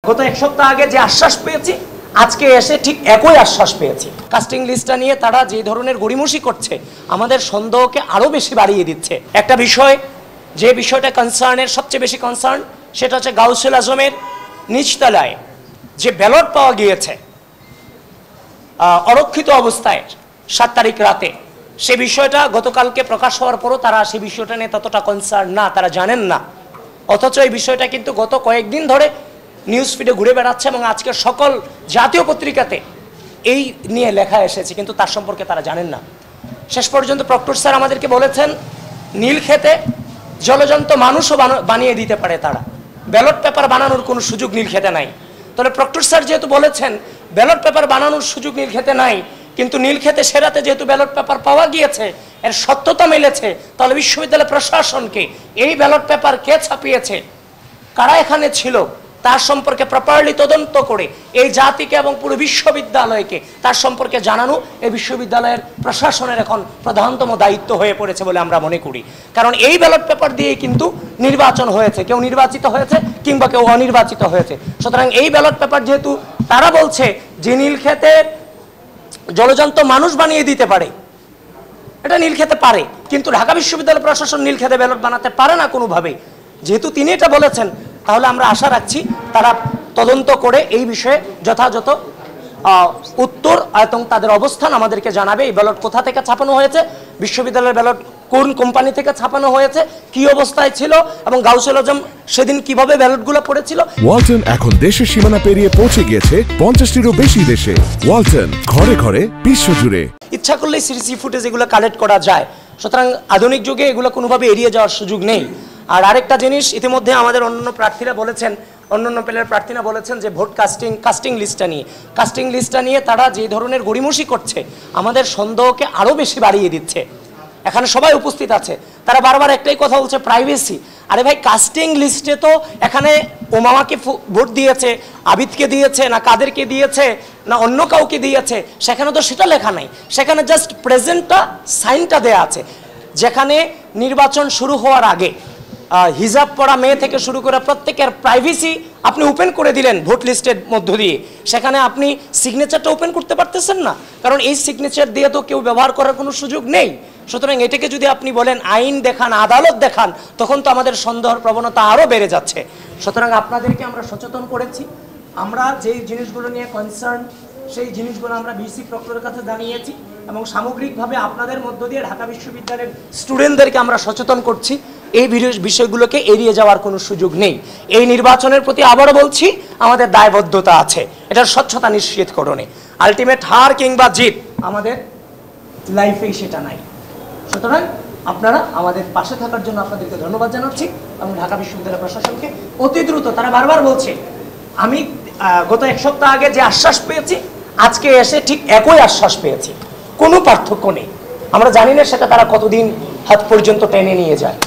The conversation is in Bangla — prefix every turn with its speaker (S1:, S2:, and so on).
S1: গত এক সপ্তাহ আগে যে আশ্বাস পেয়েছি আজকে এসে ঠিক একই আশ্বাস পেয়েছি। কাস্টিং লিস্টটা নিয়ে তারা যে ধরনের গড়িমসি করছে আমাদের সন্দেহকে আরো বেশি বাড়িয়ে দিচ্ছে। একটা বিষয়, যে বিষয়টা কনসার্নের সবচেয়ে বেশি কনসার্ন, সেটা হচ্ছে গাউসুল আজমের নিচতলায় যে ব্যালট পাওয়া গিয়েছে অরক্ষিত অবস্থায় 7 তারিখ রাতে, সে বিষয়টা গতকালকে প্রকাশ হওয়ার পরও তারা সে বিষয়টা নিয়ে ততটা কনসার্ন না, তারা জানেন না। অথচ এই বিষয়টা কিন্তু গত কয়েকদিন ধরে নিউজ ফিডে ঘুরে বেড়াচ্ছে এবং আজকের সকল জাতীয় পত্রিকাতে এই নিয়ে লেখা এসেছে, কিন্তু তার সম্পর্কে তারা জানেন না। শেষ পর্যন্ত প্রক্টর স্যার আমাদেরকে বলেছেন নীলক্ষেতে জলজন্ত মানুষও বানিয়ে দিতে পারে তারা, ব্যালট পেপার বানানোর কোনো সুযোগ নীলক্ষেতে নাই। তাহলে প্রক্টর স্যার যেহেতু বলেছেন ব্যালট পেপার বানানোর সুযোগ নীলক্ষেতে নাই, কিন্তু নীলক্ষেতে সেরাতে যেহেতু ব্যালট পেপার পাওয়া গিয়েছে, এর সত্যতা মিলেছে, তাহলে বিশ্ববিদ্যালয় প্রশাসনকে এই ব্যালট পেপার কে ছাপিয়েছে, কারা এখানে ছিল, তার সম্পর্কে প্রপারলি তদন্ত করে এই জাতিকে এবং পুরো বিশ্ববিদ্যালয়কে তার সম্পর্কে জানানো এই বিশ্ববিদ্যালয়ের প্রশাসনের এখন প্রধানতম দায়িত্ব হয়ে পড়েছে বলে আমরা মনে করি। কারণ এই ব্যালট পেপার দিয়ে কিন্তু নির্বাচন হয়েছে, কেউ নির্বাচিত হয়েছে কিংবা কেউ অনির্বাচিত হয়েছে। সুতরাং এই ব্যালট পেপার যেহেতু তারা বলছে যে নীলক্ষেতে জলজন্ত মানুষ বানিয়ে দিতে পারে, এটা নীলক্ষেতে পারে, কিন্তু ঢাকা বিশ্ববিদ্যালয় প্রশাসন নীলক্ষেতে ব্যালট বানাতে পারে না কোনোভাবেই। যেহেতু তিনি এটা বলেছেন, তাহলে আমরা আশা রাখছি তারা তদন্ত করে এই বিষয়ে যথাযথ উত্তর এবং তাদের অবস্থান আমাদেরকে জানাবে। এই ব্যালট কোথা থেকে ছাপানো হয়েছে, বিশ্ববিদ্যালয়ের ব্যালট কোন কোম্পানি থেকে ছাপানো হয়েছে, কি অবস্থায় ছিল এবং গাউসুল আজম সেদিন কিভাবে ব্যালটগুলো পড়েছিল।
S2: ওয়ালটন এখন দেশের সীমানা পেরিয়ে পৌঁছে গিয়েছে 50টিরও বেশি দেশে। ওয়ালটন, ঘরে ঘরে বিশ্বজুড়ে।
S1: ইচ্ছা করলেই সিসি ফুটেজ এগুলো কালেক্ট করা যায়, সুতরাং আধুনিক যুগে এগুলো কোনোভাবে এড়িয়ে যাওয়ার সুযোগ নেই। আর আরেকটা জিনিস, ইতিমধ্যে আমাদের অন্যান্য প্রার্থীরা বলেছেন, অন্যান্য প্যানেলের প্রার্থীরা বলেছেন যে ভোট কাস্টিং লিস্টটা নিয়ে তারা যে ধরনের গড়িমসি করছে আমাদের সন্দেহকে আরও বেশি বাড়িয়ে দিচ্ছে। এখানে সবাই উপস্থিত আছে, তারা বারবার একটাই কথা বলছে, প্রাইভেসি। আরে ভাই, কাস্টিং লিস্টে তো এখানে ওমামাকে ভোট দিয়েছে, আবিদকে দিয়েছে, না কাদেরকে দিয়েছে, না অন্য কাউকে দিয়েছে, সেখানে তো সেটা লেখা নাই। সেখানে জাস্ট প্রেজেন্টটা, সাইনটা দেয়া আছে। যেখানে নির্বাচন শুরু হওয়ার আগে হিজাব পড়া মেয়ে থেকে শুরু করে প্রত্যেকের প্রাইভেসি আপনি ওপেন করে দিলেন ভোট লিস্টের মধ্য দিয়ে, সেখানে আপনি সিগনেচারটা ওপেন করতে পারতেছেন না, কারণ এই সিগনেচার দিয়ে তো কেউ ব্যবহার করার কোনো সুযোগ নেই। সুতরাং এটাকে যদি আপনি বলেন আইন দেখান, আদালত দেখান, তখন তো আমাদের সন্দেহের প্রবণতা আরও বেড়ে যাচ্ছে। সুতরাং আপনাদেরকে আমরা সচেতন করেছি, আমরা যেই জিনিসগুলো নিয়ে কনসার্ন সেই জিনিসগুলো আমরা ভিসি প্রক্টরের কাছে জানিয়েছি এবং সামগ্রিকভাবে আপনাদের মধ্য দিয়ে ঢাকা বিশ্ববিদ্যালয়ের স্টুডেন্টদেরকে আমরা সচেতন করছি। এই বিষয়গুলোকে এড়িয়ে যাওয়ার কোনো সুযোগ নেই। এই নির্বাচনের প্রতি আবারও বলছি, আমাদের দায়বদ্ধতা আছে এটার স্বচ্ছতা নিশ্চিতকরণে। আলটিমেট হার কিংবা জিত আমাদের লাইফেই সেটা নাই। সুতরাং আপনারা আমাদের পাশে থাকার জন্য আপনাদেরকে ধন্যবাদ জানাচ্ছি এবং ঢাকা বিশ্ববিদ্যালয় প্রশাসনকে অতি দ্রুত, তারা বারবার বলছে আমি গত এক সপ্তাহ আগে যে আশ্বাস পেয়েছি আজকে এসে ঠিক একই আশ্বাস পেয়েছি, কোনো পার্থক্য নেই। আমরা জানি না সেটা তারা কতদিন হাত পর্যন্ত টেনে নিয়ে যায়।